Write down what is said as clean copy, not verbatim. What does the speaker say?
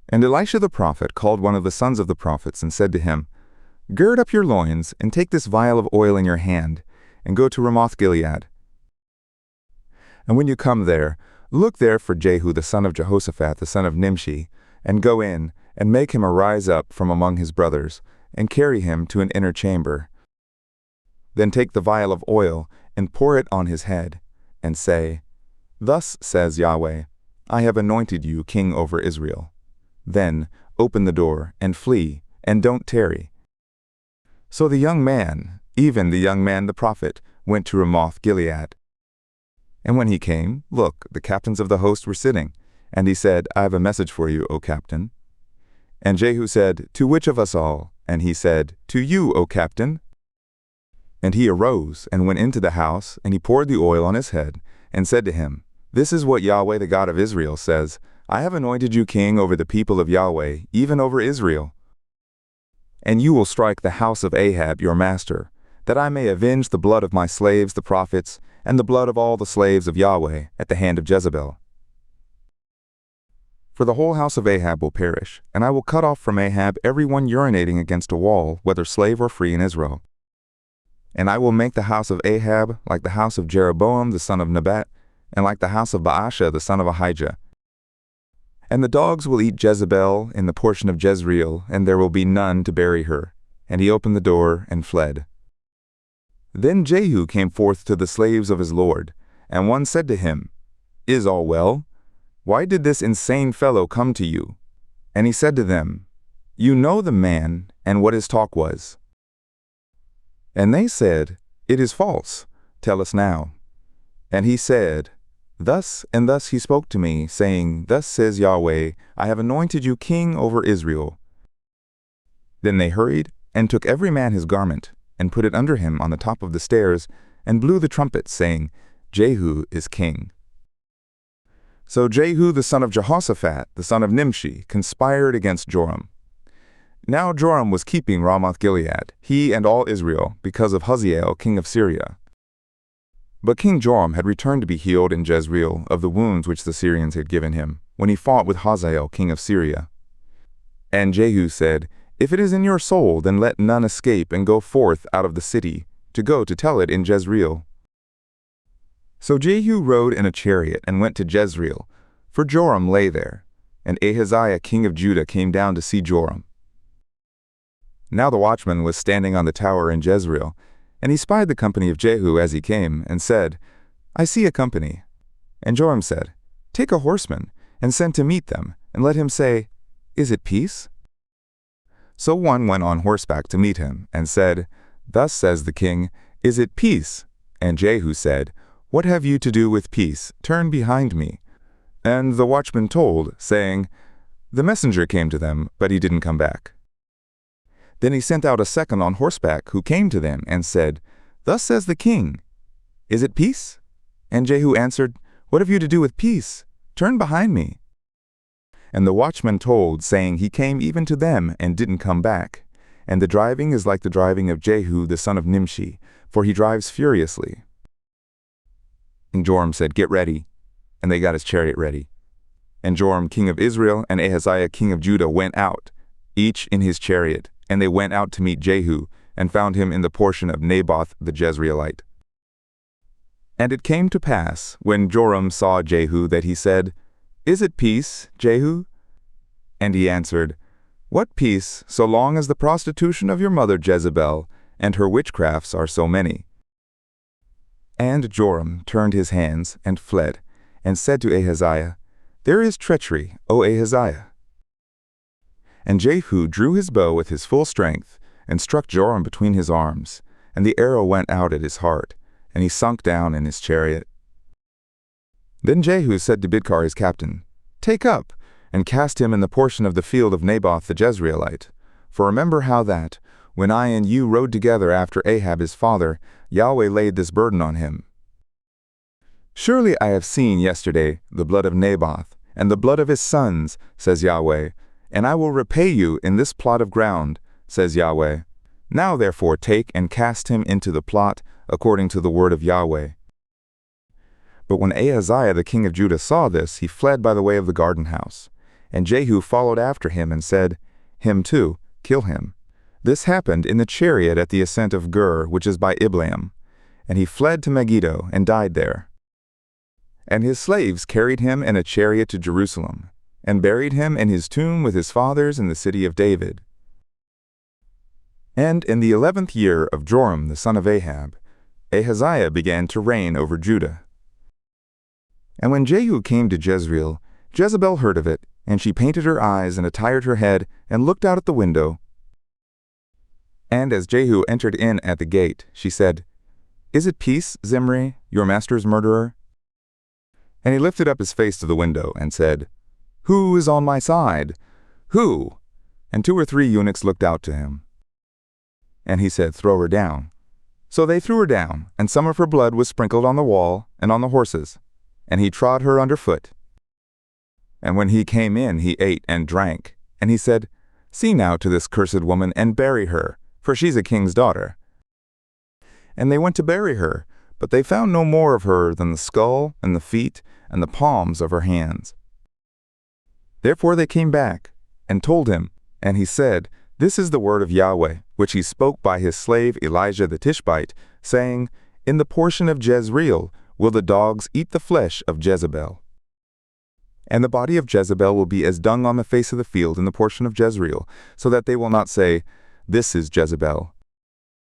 And Elisha the prophet called one of the sons of the prophets and said to him, Gird up your loins, and take this vial of oil in your hand, and go to Ramoth-Gilead. And when you come there, look there for Jehu the son of Jehoshaphat the son of Nimshi, and go in, and make him arise up from among his brothers, and carry him to an inner chamber. Then take the vial of oil, and pour it on his head, and say, Thus says Yahweh, I have anointed you king over Israel. Then open the door, and flee, and don't tarry. So the young man, even the young man the prophet, went to Ramoth-Gilead. And when he came, look, the captains of the host were sitting. And he said, I have a message for you, O captain. And Jehu said, To which of us all? And he said, To you, O captain. And he arose, and went into the house, and he poured the oil on his head, and said to him, This is what Yahweh the God of Israel says, I have anointed you king over the people of Yahweh, even over Israel. And you will strike the house of Ahab your master, that I may avenge the blood of my slaves the prophets, and the blood of all the slaves of Yahweh at the hand of Jezebel. For the whole house of Ahab will perish, and I will cut off from Ahab every one urinating against a wall, whether slave or free in Israel. And I will make the house of Ahab like the house of Jeroboam the son of Nebat, and like the house of Baasha the son of Ahijah. And the dogs will eat Jezebel in the portion of Jezreel, and there will be none to bury her. And he opened the door and fled. Then Jehu came forth to the slaves of his lord, and one said to him, Is all well? Why did this insane fellow come to you? And he said to them, You know the man, and what his talk was. And they said, It is false. Tell us now. And he said, Thus and thus he spoke to me, saying, Thus says Yahweh, I have anointed you king over Israel. Then they hurried, and took every man his garment, and put it under him on the top of the stairs, and blew the trumpet, saying, Jehu is king. So Jehu the son of Jehoshaphat, the son of Nimshi, conspired against Joram. Now Joram was keeping Ramoth-Gilead, he and all Israel, because of Hazael king of Syria. But King Joram had returned to be healed in Jezreel of the wounds which the Syrians had given him, when he fought with Hazael king of Syria. And Jehu said, If it is in your soul, then let none escape and go forth out of the city, to go to tell it in Jezreel. So Jehu rode in a chariot and went to Jezreel, for Joram lay there, and Ahaziah king of Judah came down to see Joram. Now the watchman was standing on the tower in Jezreel, and he spied the company of Jehu as he came, and said, I see a company. And Joram said, Take a horseman, and send to meet them, and let him say, Is it peace? So one went on horseback to meet him, and said, Thus says the king, Is it peace? And Jehu said, What have you to do with peace? Turn behind me. And the watchman told, saying, The messenger came to them, but he didn't come back. Then he sent out a second on horseback, who came to them, and said, Thus says the king, Is it peace? And Jehu answered, What have you to do with peace? Turn behind me. And the watchman told, saying, He came even to them, and didn't come back. And the driving is like the driving of Jehu the son of Nimshi, for he drives furiously. And Joram said, Get ready. And they got his chariot ready. And Joram king of Israel and Ahaziah king of Judah went out, each in his chariot. And they went out to meet Jehu, and found him in the portion of Naboth the Jezreelite. And it came to pass, when Joram saw Jehu, that he said, Is it peace, Jehu? And he answered, What peace, so long as the prostitution of your mother Jezebel, and her witchcrafts are so many? And Joram turned his hands, and fled, and said to Ahaziah, There is treachery, O Ahaziah. And Jehu drew his bow with his full strength, and struck Joram between his arms, and the arrow went out at his heart, and he sunk down in his chariot. Then Jehu said to Bidkar his captain, Take up, and cast him in the portion of the field of Naboth the Jezreelite. For remember how that, when I and you rode together after Ahab his father, Yahweh laid this burden on him. Surely I have seen yesterday the blood of Naboth, and the blood of his sons, says Yahweh, and I will repay you in this plot of ground, says Yahweh. Now therefore take and cast him into the plot, according to the word of Yahweh. But when Ahaziah the king of Judah saw this, he fled by the way of the garden house. And Jehu followed after him and said, "Him too, kill him." This happened in the chariot at the ascent of Gur, which is by Ibleam. And he fled to Megiddo and died there. And his slaves carried him in a chariot to Jerusalem, and buried him in his tomb with his fathers in the city of David. And in the 11th year of Joram the son of Ahab, Ahaziah began to reign over Judah. And when Jehu came to Jezreel, Jezebel heard of it, and she painted her eyes and attired her head, and looked out at the window. And as Jehu entered in at the gate, she said, "Is it peace, Zimri, your master's murderer?" And he lifted up his face to the window, and said, "Who is on my side? Who?" And 2 or 3 eunuchs looked out to him. And he said, "Throw her down." So they threw her down, and some of her blood was sprinkled on the wall and on the horses, and he trod her under foot. And when he came in, he ate and drank. And he said, "See now to this cursed woman, and bury her, for she's a king's daughter." And they went to bury her, but they found no more of her than the skull and the feet and the palms of her hands. Therefore they came back and told him, and he said, "This is the word of Yahweh, which he spoke by his slave Elijah the Tishbite, saying, In the portion of Jezreel will the dogs eat the flesh of Jezebel. And the body of Jezebel will be as dung on the face of the field in the portion of Jezreel, so that they will not say, This is Jezebel,